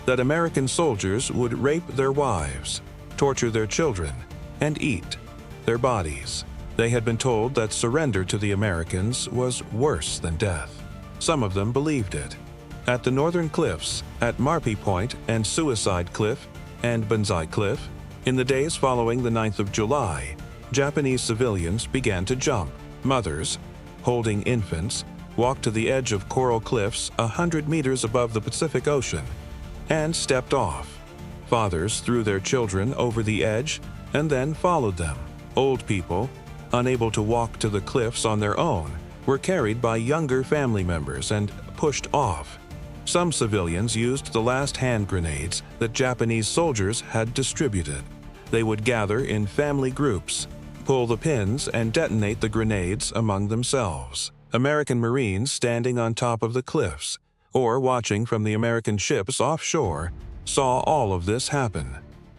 that American soldiers would rape their wives, torture their children, and eat their bodies. They had been told that surrender to the Americans was worse than death. Some of them believed it. At the northern cliffs, at Marpy Point and Suicide Cliff and Banzai Cliff, in the days following the 9th of July, Japanese civilians began to jump. Mothers, holding infants, walked to the edge of coral cliffs 100 meters above the Pacific Ocean and stepped off. Fathers threw their children over the edge and then followed them. Old people, unable to walk to the cliffs on their own, were carried by younger family members and pushed off. Some civilians used the last hand grenades that Japanese soldiers had distributed. They would gather in family groups, pull the pins, and detonate the grenades among themselves. American Marines standing on top of the cliffs or watching from the American ships offshore saw all of this happen.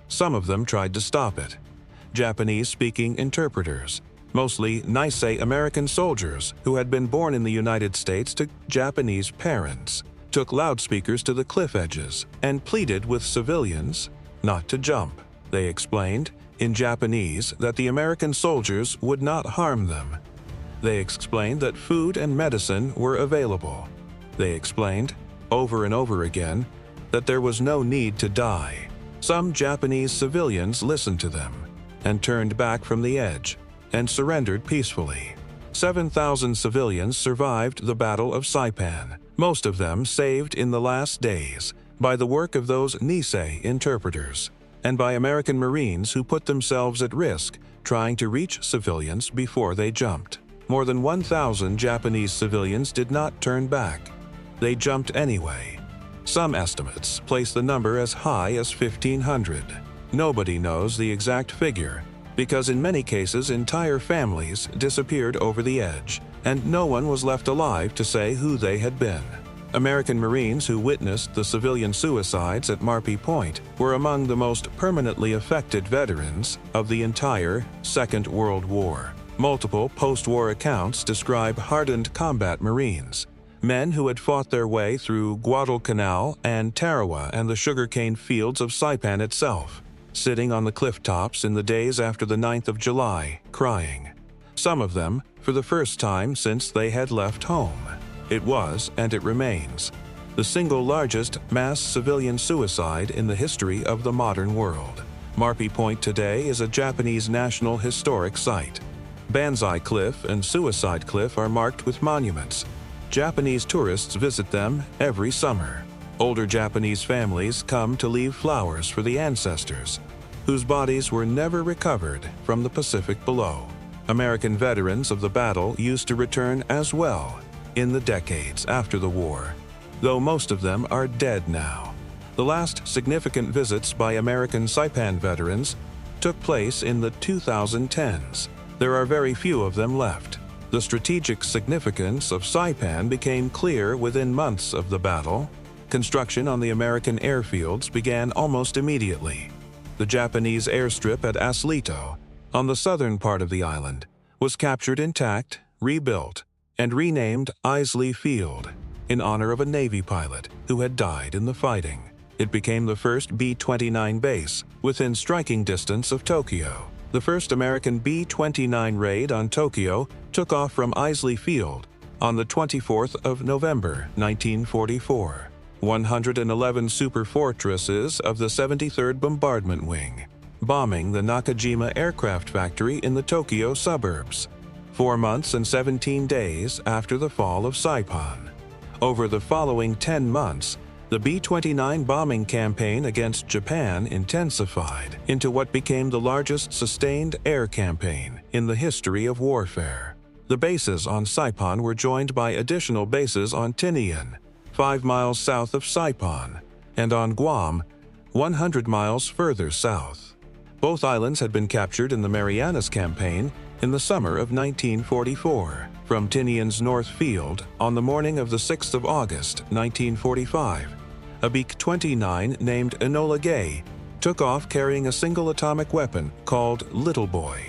Some of them tried to stop it. Japanese-speaking interpreters, mostly Nisei American soldiers who had been born in the United States to Japanese parents, took loudspeakers to the cliff edges and pleaded with civilians not to jump. They explained, in Japanese, that the American soldiers would not harm them. They explained that food and medicine were available. They explained, over and over again, that there was no need to die. Some Japanese civilians listened to them and turned back from the edge and surrendered peacefully. 7,000 civilians survived the Battle of Saipan, most of them saved in the last days by the work of those Nisei interpreters and by American Marines who put themselves at risk trying to reach civilians before they jumped. More than 1,000 Japanese civilians did not turn back. They jumped anyway. Some estimates place the number as high as 1,500. Nobody knows the exact figure, because in many cases entire families disappeared over the edge, and no one was left alive to say who they had been. American Marines who witnessed the civilian suicides at Marpy Point were among the most permanently affected veterans of the entire Second World War. Multiple post-war accounts describe hardened combat Marines, men who had fought their way through Guadalcanal and Tarawa and the sugarcane fields of Saipan itself, sitting on the cliff tops in the days after the 9th of July, crying. Some of them for the first time since they had left home. It was, and it remains, the single largest mass civilian suicide in the history of the modern world. Marpy Point today is a Japanese National Historic Site. Banzai Cliff and Suicide Cliff are marked with monuments. Japanese tourists visit them every summer. Older Japanese families come to leave flowers for the ancestors, whose bodies were never recovered from the Pacific below. American veterans of the battle used to return as well in the decades after the war, though most of them are dead now. The last significant visits by American Saipan veterans took place in the 2010s. There are very few of them left. The strategic significance of Saipan became clear within months of the battle. Construction on the American airfields began almost immediately. The Japanese airstrip at Aslito, on the southern part of the island, was captured intact, rebuilt, and renamed Isley Field in honor of a Navy pilot who had died in the fighting. It became the first B-29 base within striking distance of Tokyo. The first American B-29 raid on Tokyo took off from Isley Field on the 24th of November, 1944. 111 super fortresses of the 73rd Bombardment Wing, bombing the Nakajima aircraft factory in the Tokyo suburbs, 4 months and 17 days after the fall of Saipan. Over the following 10 months, the B-29 bombing campaign against Japan intensified into what became the largest sustained air campaign in the history of warfare. The bases on Saipan were joined by additional bases on Tinian, 5 miles south of Saipan, and on Guam, 100 miles further south. Both islands had been captured in the Marianas Campaign in the summer of 1944. From Tinian's North Field, on the morning of the 6th of August, 1945, a B-29 named Enola Gay took off carrying a single atomic weapon called Little Boy.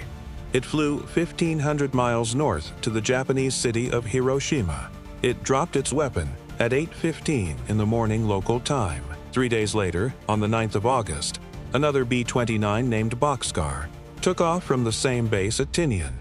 It flew 1,500 miles north to the Japanese city of Hiroshima. It dropped its weapon at 8:15 in the morning local time. 3 days later, on the 9th of August, another B-29 named Boxcar took off from the same base at Tinian,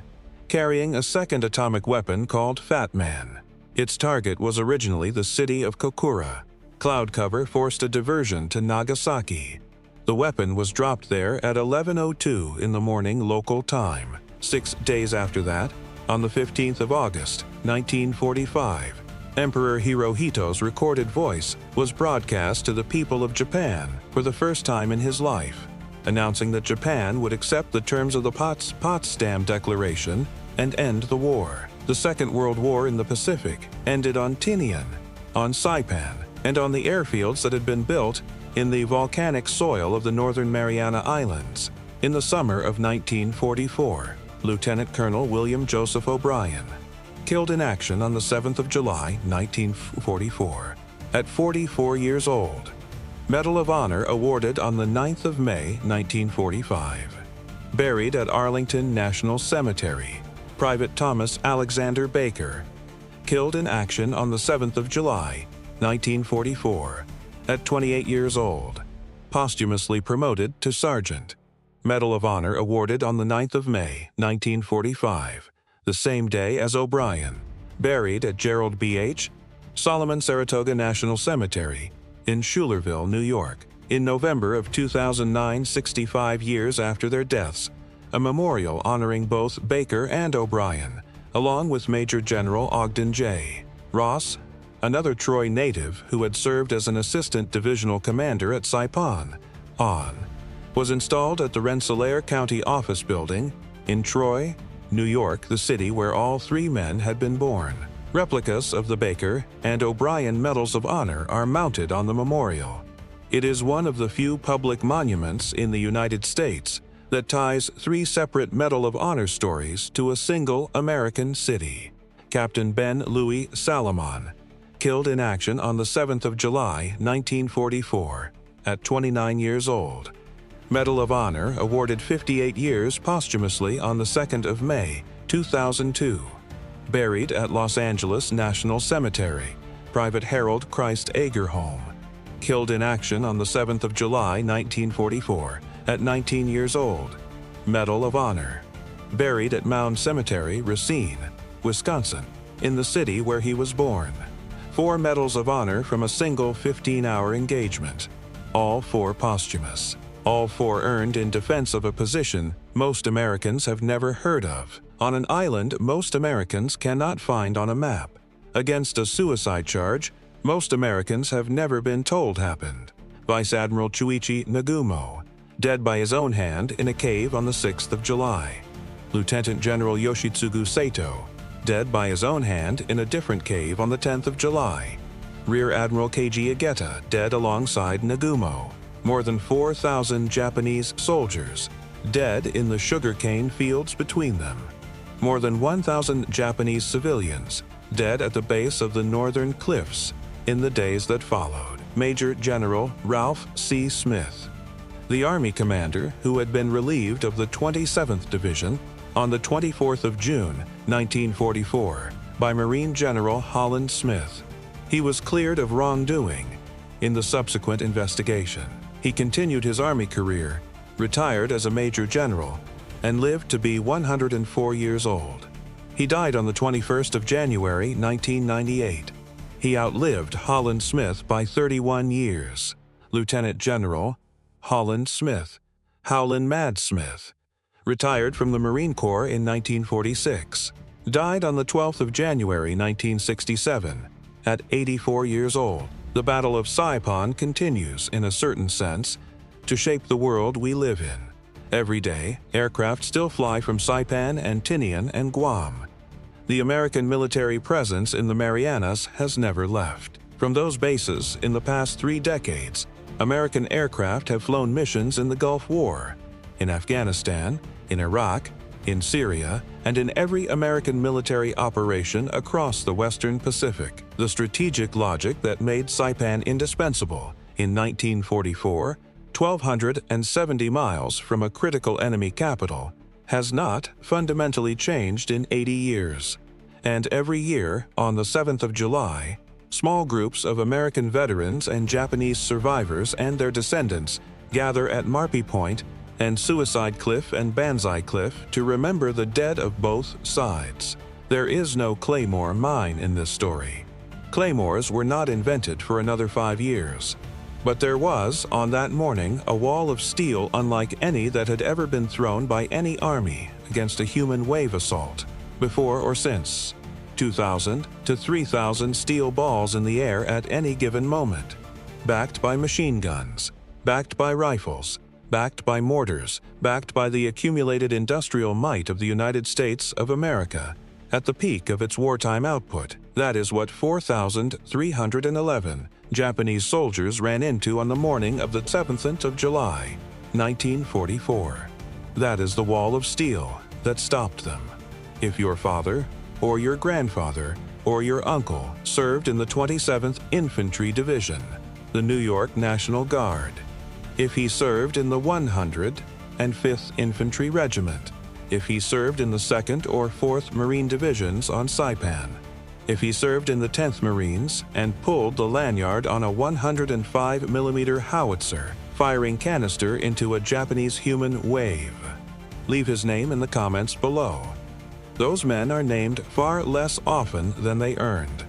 carrying a second atomic weapon called Fat Man. Its target was originally the city of Kokura. Cloud cover forced a diversion to Nagasaki. The weapon was dropped there at 11:02 in the morning local time. 6 days after that, on the 15th of August, 1945, Emperor Hirohito's recorded voice was broadcast to the people of Japan for the first time in his life, announcing that Japan would accept the terms of the Potsdam Declaration and end the war. The Second World War in the Pacific ended on Tinian, on Saipan, and on the airfields that had been built in the volcanic soil of the Northern Mariana Islands. In the summer of 1944, Lieutenant Colonel William Joseph O'Brien, killed in action on the 7th of July, 1944, at 44 years old. Medal of Honor awarded on the 9th of May, 1945. Buried at Arlington National Cemetery, Private Thomas Alexander Baker, killed in action on the 7th of July, 1944, at 28 years old. Posthumously promoted to Sergeant. Medal of Honor awarded on the 9th of May, 1945, the same day as O'Brien, buried at Gerald B.H. Solomon Saratoga National Cemetery in Schuylerville, New York. In November of 2009, 65 years after their deaths, a memorial honoring both Baker and O'Brien, along with Major General Ogden J. Ross, another Troy native who had served as an assistant divisional commander at Saipan, was installed at the Rensselaer County Office Building in Troy, New York, the city where all three men had been born. Replicas of the Baker and O'Brien Medals of Honor are mounted on the memorial. It is one of the few public monuments in the United States that ties 3 separate Medal of Honor stories to a single American city. Captain Ben Louis Salomon, killed in action on the 7th of July, 1944, at 29 years old. Medal of Honor awarded 58 years posthumously on the 2nd of May, 2002. Buried at Los Angeles National Cemetery, Private Harold Christ Ager Home. Killed in action on the 7th of July, 1944, at 19 years old. Medal of Honor. Buried at Mound Cemetery, Racine, Wisconsin, in the city where he was born. 4 Medals of Honor from a single 15-hour engagement. All 4 posthumous. All 4 earned in defense of a position most Americans have never heard of, on an island most Americans cannot find on a map, against a suicide charge most Americans have never been told happened. Vice Admiral Chuichi Nagumo, dead by his own hand in a cave on the 6th of July. Lieutenant General Yoshitsugu Saito, dead by his own hand in a different cave on the 10th of July. Rear Admiral Keiji Igeta, dead alongside Nagumo. More than 4,000 Japanese soldiers, dead in the sugarcane fields between them. More than 1,000 Japanese civilians, dead at the base of the northern cliffs in the days that followed. Major General Ralph C. Smith, the Army commander who had been relieved of the 27th Division on the 24th of June, 1944, by Marine General Holland Smith. He was cleared of wrongdoing in the subsequent investigation. He continued his Army career, retired as a Major General, and lived to be 104 years old. He died on the 21st of January, 1998. He outlived Holland Smith by 31 years. Lieutenant General Holland Smith, Howlin' Mad Smith, retired from the Marine Corps in 1946. Died on the 12th of January, 1967, at 84 years old. The Battle of Saipan continues, in a certain sense, to shape the world we live in. Every day, aircraft still fly from Saipan and Tinian and Guam. The American military presence in the Marianas has never left. From those bases, in the past 3 decades, American aircraft have flown missions in the Gulf War, in Afghanistan, in Iraq, in Syria, and in every American military operation across the Western Pacific. The strategic logic that made Saipan indispensable in 1944, 1,270 miles from a critical enemy capital, has not fundamentally changed in 80 years. And every year, on the 7th of July, small groups of American veterans and Japanese survivors and their descendants gather at Marpy Point and Suicide Cliff and Banzai Cliff to remember the dead of both sides. There is no Claymore mine in this story. Claymores were not invented for another 5 years. But there was, on that morning, a wall of steel unlike any that had ever been thrown by any army against a human wave assault, before or since. 2,000 to 3,000 steel balls in the air at any given moment, backed by machine guns, backed by rifles, backed by mortars, backed by the accumulated industrial might of the United States of America, at the peak of its wartime output. That is what 4,311 Japanese soldiers ran into on the morning of the 7th of July, 1944. That is the wall of steel that stopped them. If your father, or your grandfather, or your uncle served in the 27th Infantry Division, the New York National Guard, if he served in the 105th Infantry Regiment, if he served in the 2nd or 4th Marine Divisions on Saipan, if he served in the 10th Marines and pulled the lanyard on a 105mm howitzer, firing canister into a Japanese human wave. Leave his name in the comments below. Those men are named far less often than they earned.